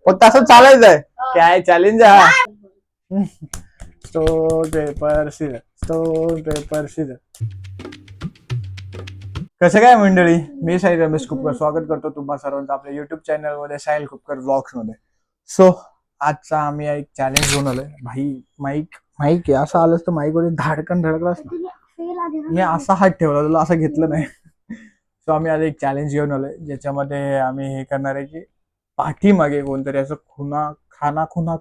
फक्त असं चालायचंय. काय चॅलेंज आहे हा. Stone paper Caesar, stone paper Caesar. कसं काय मंडळी, मी साहिल रमेश खुपकर स्वागत करतो तुम्हा सर्वांचं आपल्या युट्यूब चॅनल मध्ये, साहिल खुपकर व्लॉग्स मध्ये. सो आजचा आम्ही एक चॅलेंज घेऊन आलोय. भाई माईक माईक असं आलंच तर माईक वर धाडकन धडकलास ना. मी असा हात ठेवला, तुला असं घेतलं नाही. सो आम्ही आज एक चॅलेंज घेऊन आलोय, ज्याच्यामध्ये आम्ही हे करणार आहे की पाठीमागे कोणतरी असं खाना खुना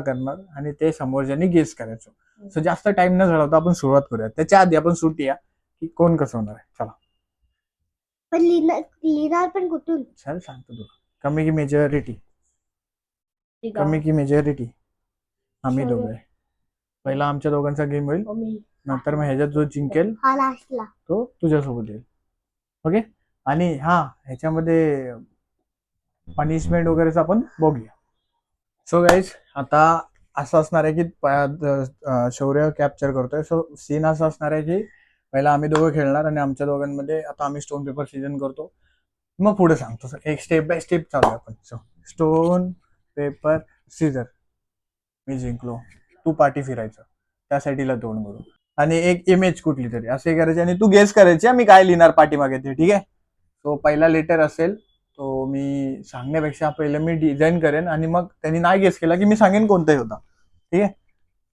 करणार आणि ते समोरच्यानी गेस करायचं. सो जास्त टाइम न घालवता आपण सुरुवात करूया. त्याच्या आधी आपण सुटूया की कोण कसं होणार आहे. चला. पण लिहिणार पण कुठून? चल सांगतो तुला. कमी की मेजॉरिटी, कमी की मेजॉरिटी आम्ही दोघे. पहिला आमच्या दोघांचा गेम होईल, नंतर मग ह्याच्यात जो जिंकेल तो तुझ्यासोबत येईल. ओके. आणि हा ह्याच्यामध्ये पनिशमेंट वगैरेच आपण बघूया. सो गाईज, आता असं असणार आहे की शौर्य कॅप्चर करतोय. सो सीन असं असणार आहे की पहिला आम्ही दोघं खेळणार आणि आमच्या दोघांमध्ये आता आम्ही स्टोन पेपर सीजन करतो, मग पुढे सांगतो. एक स्टेप बाय स्टेप चालू आहे आपण. So stone paper scissor. मी जिंकलो, तू पाठी फिरायचं, त्या साईडला तोंड करू आणि एक इमेज कुठली तरी असे करायचे आणि तू गेस करायची मी काय लिहिणार पाठीमागे ते. ठीक आहे. तो पहिला लेटर असेल तो मी सांगण्यापेक्षा पहिले मी डिझाईन करेन आणि मग त्यांनी नाही गेस केला की मी सांगेन कोणताही होता. ठीक आहे.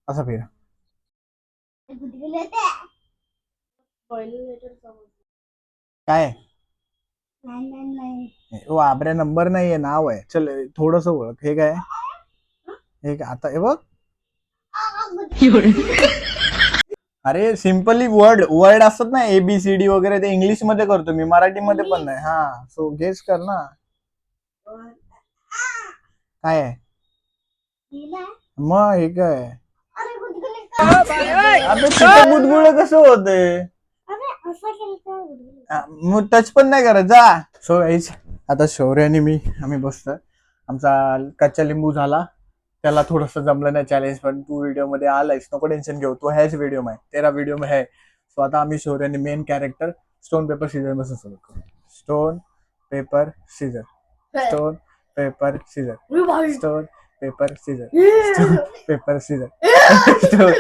असं फिरा. काय आपल्या नंबर नाहीये, नाव आहे. चल थोडस ओळख. हे काय, हे आता हे बघ. अरे सिम्पली वर्ड असतात ना, ABCD वगैरे, ते इंग्लिश मध्ये करतो मी, मराठीमध्ये पण नाही. हा सो गेस कर ना काय आहे. मग हे काय, आता तिथे गुदगुळ कसं होते. मग टच पण नाही करत जा. सो गाईज, आता शौर्य आणि मी आम्ही बसतोय. आमचा कच्चा लिंबू झाला, त्याला थोडस जमलं नाही चॅलेंज, पण तू व्हिडिओ मध्ये आलायस, नको टेन्शन घेऊ, तू ह्याच व्हिडिओ मध्ये, तेरा व्हिडिओ में है. सो आता आम्ही शौर्याने main character stone paper Caesar पासून सुरू करू. Stone paper Caesar, stone paper Caesar, stone paper Caesar, stone paper Caesar, stone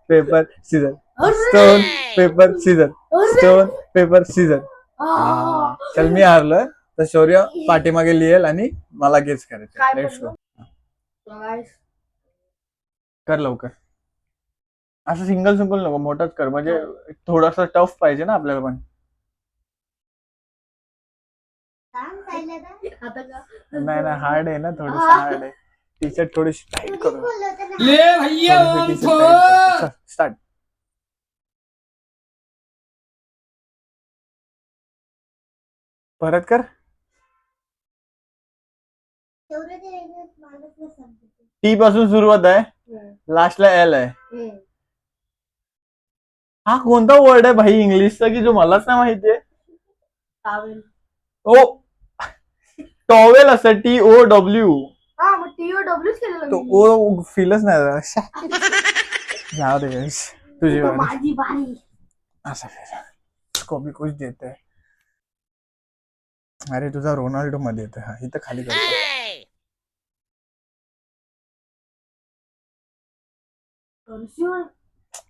paper Caesar, stone paper Caesar, stone paper Caesar. चल मी हारलोय, तर शौर्य पाठीमागे लिहेल आणि मला गेस करायचं. Let's go. कर लवकर. असं सिंगल नको, मोठाच कर, म्हणजे थोडासा टफ पाहिजे ना आपल्याला पण. नाही हार्ड आहे ना, थोडस हार्ड आहे. टी शर्ट थोडीशी टाईट करू. स्टार्ट. परत कर. टी पासून सुरुवात आहे, लास्टला एल आहे. हा कोणता वर्ड आहे भाई इंग्लिशचा की जो मलाच नाही माहितीये. ओ टॉवेल असं TOW. ओ फीलच नाही. जाऊ दे तुझी बारी. असं कॉपी कुछ देते. अरे तुझा रोनाल्डो मध्ये येते. हा इथं खाली करतो.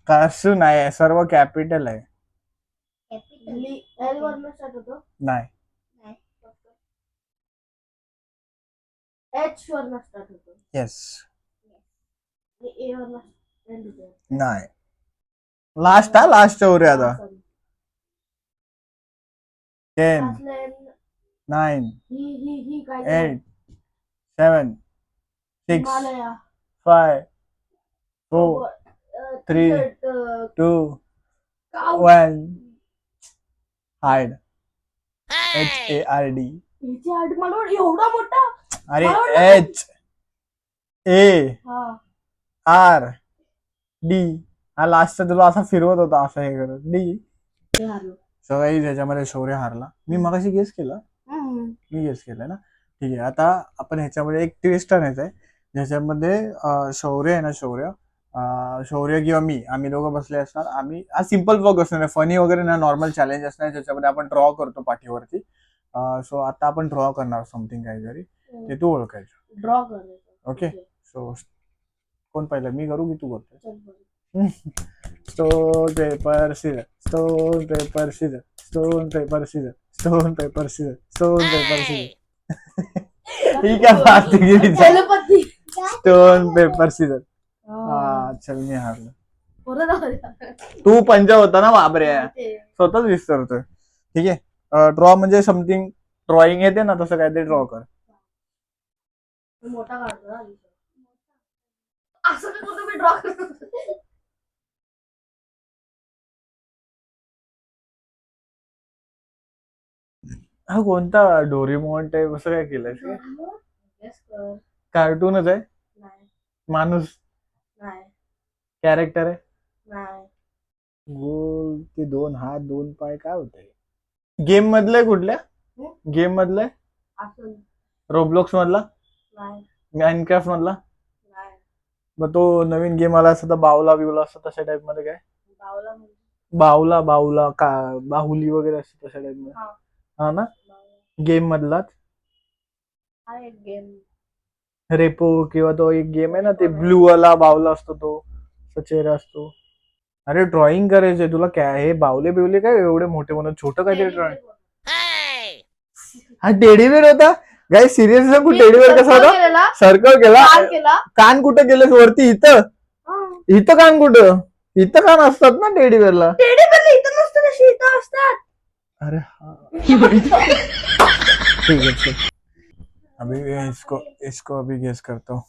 कर्सू नाही, सर्व कॅपिटल आहे. नाही. येस. नाही. लास्ट हा, लास्ट वर आता. 10 9 8 7 6 5 4 3 2 1. हार्ड. HARD. एवढा मोठा. अरे HARD. हा लास्टचा तुला असा फिरवत होता, असं हे करत डी. सगळी ह्याच्यामध्ये शौर्य हारला. मी मगाशी गेस केला, मी गेस केलं ना. ठीक आहे. आता आपण ह्याच्यामध्ये एक ट्विस्ट आणायचं आहे, ज्याच्यामध्ये शौर्य आहे ना, शौर्य किंवा मी, आम्ही दोघं बसले असणार. आम्ही आज सिम्पल वर्क असणार, फनी वगैरे ना, नॉर्मल चॅलेंज असणार, ज्याच्यामध्ये आपण ड्रॉ करतो पाठीवरती. सो आता आपण ड्रॉ करणार समथिंग काहीतरी. ते तू ओळखायचं. ड्रॉ करायचं. ओके. सो कोण पहिलं, मी करू की तू करतो? चल बरं. Stone paper scissor, stone paper scissor, stone paper scissor, stone paper scissor, stone paper scissor. ही क्या बात है? तेलपत्ती. Stone paper scissor. हा चल मी हारलो. परत आलं. तू पंजा होता ना बाबऱ्या, ते. स्वतःच विसरतोय. ठीक आहे. ड्रॉ म्हणजे समथिंग ड्रॉइंग येते ना तसं काहीतरी ड्रॉ कर. मोठा काढतो ना. असं काय करतो मी ड्रॉ करतो. हा कोणता डोरेमॉन टाईप असं काय केलंय? Guess कर. कार्टूनच आहे? नाही. माणूस नाही. कॅरेक्टर आहे? नाही. गोल ते 2 हात 2 पाय काय होतंय? गेम मधलंय कुठल्या? गेम मधलंय? असं रोब्लॉक्स मधला? नाही. माइनक्राफ्ट मधला? नाही. मग तो नवीन गेम आला असता बावला बिवला असता तशा टाइप मध्ये काय? बावला म्हणजे बावला बावला का बाहुली वगैरे असते तशा टाइप मध्ये? हा. हा ना, बावला. गेम मधलाच. हा एक गेम. रेपो किंवा तो एक गेम आहे ना ते ब्लू वाला बावला असतो तो, तो चेहरा असतो. अरे ड्रॉइंग करायचंय तुला, काय हे बावले बिवले काय एवढे मोठे म्हणून, छोटं काहीतरी ड्रॉइंग. हा टेडीबेअर होता गाय, सिरियस सांगू टेडीबेअर कसा होता? सर्कल केला. कान कुठे गेलेस वरती? इथं इथं कान कुठं? इथं कान असतात ना टेडीबेअरला. टेडीबेअर इथं नसतं, तशी इथं असतात. अरे हा ठीक है चल. अभी इसको अभी गेस करता हूँ.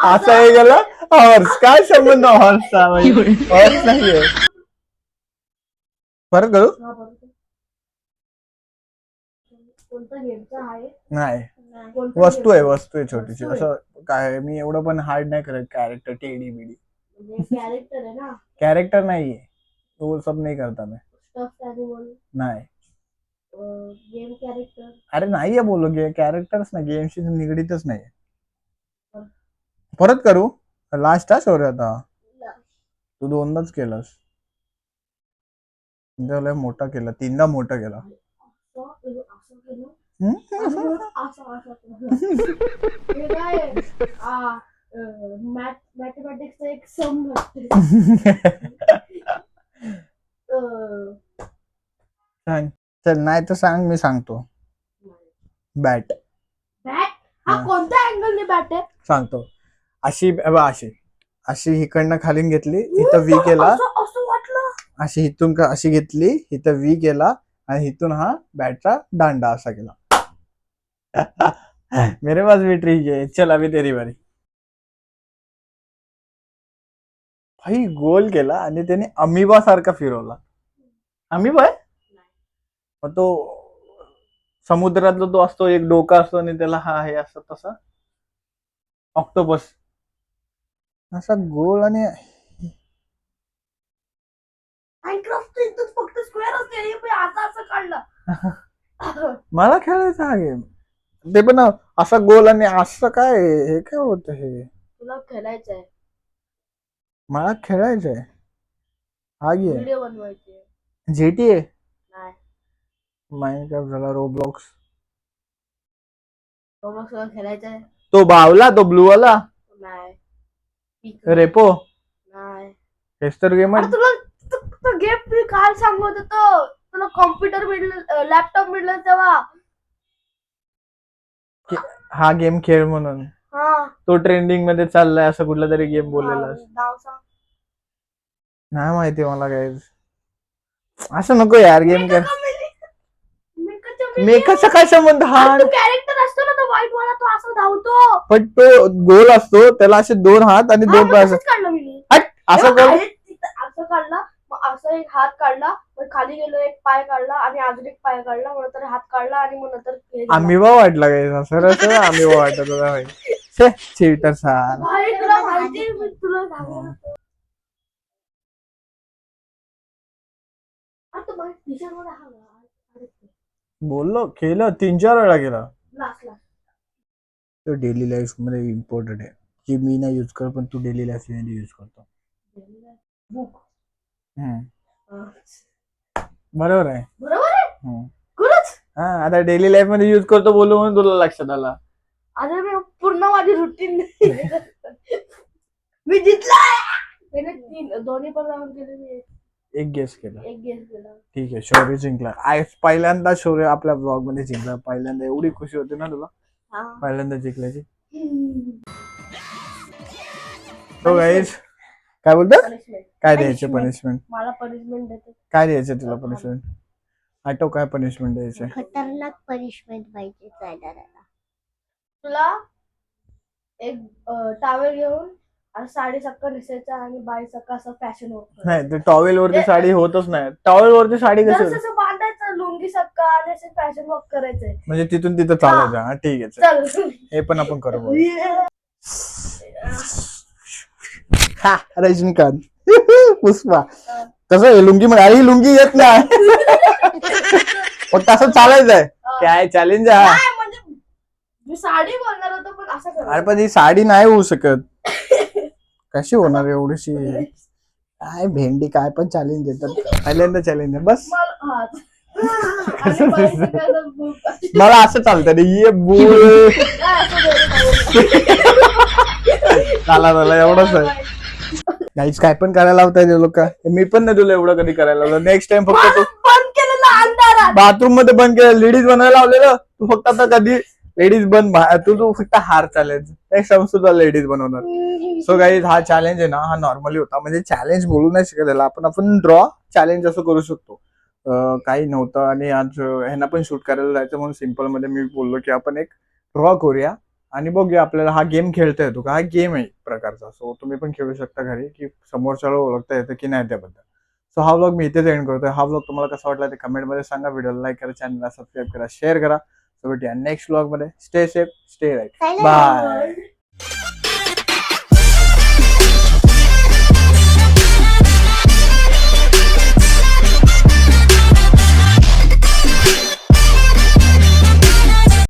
असं आहे गेला हॉर्स. काय संबंध हॉर्सचा? हॉर्स नाहीये. परत करू? कोणता गेमचा आहे? नाही, कोणता वस्तू game? आहे, वस्तू आहे छोटीशी. वस्तू आहे. असं काय मी एवढं पण हार्ड नाही करत. कॅरेक्टर टेडी बिडी म्हणजे कॅरेक्टर आहे ना. कॅरेक्टर नाहीये, तो सब नाही करता मैं. Stuff animal. नाही. Game character. अरे नाहीये बोललो, कॅरेक्टर्स ना गेमशी निगडीतच नाही. परत करू? लास्ट हा शौर्य आता. तू 2दाच केलास. लय मोठा केला, 3दा मोठा केला. असं केलं. हे काय मॅथमॅटिक्सचा एक सम सांग चल, नाही तर सांग, मी सांगतो. बॅट. बॅट हा कोणत्या अँगलने बॅट आहे? सांगतो. अशी अशी अशी इकडनं खालीन घेतली, इथं वी केला. असं वाटलं. अशी इथून अशी घेतली, इथं वी केला आणि इथून हा बॅटचा दांडा असा केला. मेरे पास भी ट्रिक है. चल अभी तेरी बारी. भाई गोल केला आणि त्याने अमिबा सारखा फिरवला. अमिबा आहे मग तो समुद्रातला तो असतो, एक डोका असतो आणि त्याला हा हे असतो तसा ऑक्टोपस असा गोल. आणि माइनक्राफ्ट इथं फक्त स्क्वेअर असते, हे पण असं काढलं. मला खेळायचा हा गेम, ते पण असा गोल आणि असं काय, हे काय होत? हे तुला खेळायचंय? मला खेळायचंय हा गेम. व्हिडिओ बनवायचे. GTA नाही. माइनक्राफ्ट झाला, रोब्लॉक्स. रोब्लॉक्स खेळायचंय? तो बावला, तो ब्लू वाला. नाही. रेपो नाही. हेच तर गेम आहे. तुला गेम मी काल सांगत होतो, तुला कॉम्प्युटर मिळलं, लॅपटॉप मिळलं तेव्हा. हा गेम खेळ म्हणून तो ट्रेंडिंग मध्ये चाललाय, असं कुठला तरी गेम बोललेला. नाही माहिती मला काय. असं नको यार गेम कर. मेकाचा काय संबंध? हा कॅरेक्टर असतो ना तो व्हाईट वाला, तो असं धावतो. पण तो गोल असतो, त्याला असे 2 हात आणि 2 पाय असतात. काढलं मी असं कर. असं काढला, मग असं एक हात काढला, मग खाली गेलो, एक पाय काढला आणि अजून एक पाय काढला, मग नंतर हात काढला आणि मग नंतर अमिबा वाटला काय? सरळ अमिबा वाटत होता भाई. चीटर सार. तुला माहिती मी तुला सांगतो. बोललो खेळ 3-4 वेळा केला. लास्ट तो डेली लाईफ मध्ये इम्पॉर्टंट आहे, जे मी नाही यूज करत पण तू डेली लाईफ मध्ये यूज करतो. बरोबर आहे. बरोबर आहे. हम्म. खरंच. हा आता डेली लाईफ मध्ये युज करतो बोलू म्हणून तुला लक्षात आला. अरे मी पूर्ण माझी रुटीन मी जिंकलाय. त्याने दोन्ही पण राऊंड केले, मी एक गेस केला. एक गेस केला. ठीक आहे, शौर्य जिंकला. पहिल्यांदा शौर्य आपल्या ब्लॉग मध्ये जिंकला. पहिल्यांदा एवढी खुशी होती ना तुला पहिल्यांदा जिंकल्याची. तो गाईज काय बोलतो, काय द्यायचे पनिशमेंट? मला पनिशमेंट देते. काय द्यायचं तुला पनिशमेंट? आठव काय पनिशमेंट द्यायचे? खतरनाक पनिशमेंट पाहिजे जायला. तुला एक टावेल घेऊन आणि साडी सक्का नेसायचा आणि बाई सक्का असं फॅशन होत नाही, ते टॉवेल वरती साडी होतच नाही. टॉवेल वरती साडी कशी होते? असं बांधायचं लुंगी सक्का आणि असं फॅशन वॉक करायचंय. म्हणजे तिथून तिथं चालायचं. हा ठीक आहे, चल. चल हे पण आपण करू बघ. हा रजनीकांत पुष्पा तसं हे लुंगी मग ही लुंगी येत नाही फक्त असं चालायचंय. काय चॅलेंज आहे हा? नाही, म्हणजे मी साडी बोलणार होतो पण असं अरे करायचं. पण ही साडी नाही होऊ शकत. कशी होणार एवढीशी? काय भेंडी काय पण चॅलेंज देतात. पहिल्यांदा चॅलेंज आहे बस. आणि बाईचं काय तर बुक. मला असं चालतं रे, ये बोल झाला एवढंच आहे. गाईस काय पण करायला लावताय ते लोक. मी पण नाही तुला एवढं कधी करायला लावलं. नेक्स्ट टाइम फक्त तू बंद केलेलं अंधारात. बाथरूम मध्ये बंद केलं, लेडीज बनायला लावलेलं. तू फक्त आता कधी लेडीज बन तू फक्त हार चालेल. नेक्स्ट टाइम सुद्धा लेडीज बनवणार. सो गाईज हा चॅलेंज आहे ना, हा नॉर्मली होता. म्हणजे चॅलेंज बोलू नाही शकत त्याला आपण ड्रॉ चॅलेंज असं करू शकतो. काही नव्हतं आणि आज ह्यांना पण शूट करायला जायचं म्हणून सिम्पल मध्ये मी बोललो की आपण एक ड्रॉ करूया आणि बघूया आपल्याला हा गेम खेळता येतो का. हा गेम आहे एक प्रकारचा. सो तुम्ही पण खेळू शकता घरी की समोरच्याला ओळखता येतं की नाही त्याबद्दल. सो हा व्लॉग मी इथेच एंड करतोय. हा व्लॉग तुम्हाला कसा वाटला ते कमेंट मध्ये सांगा. व्हिडिओला लाईक करा, चॅनलला सबस्क्राईब करा, शेअर करा. सो भेटूया नेक्स्ट व्लॉग मध्ये. Stay safe, stay right, bye.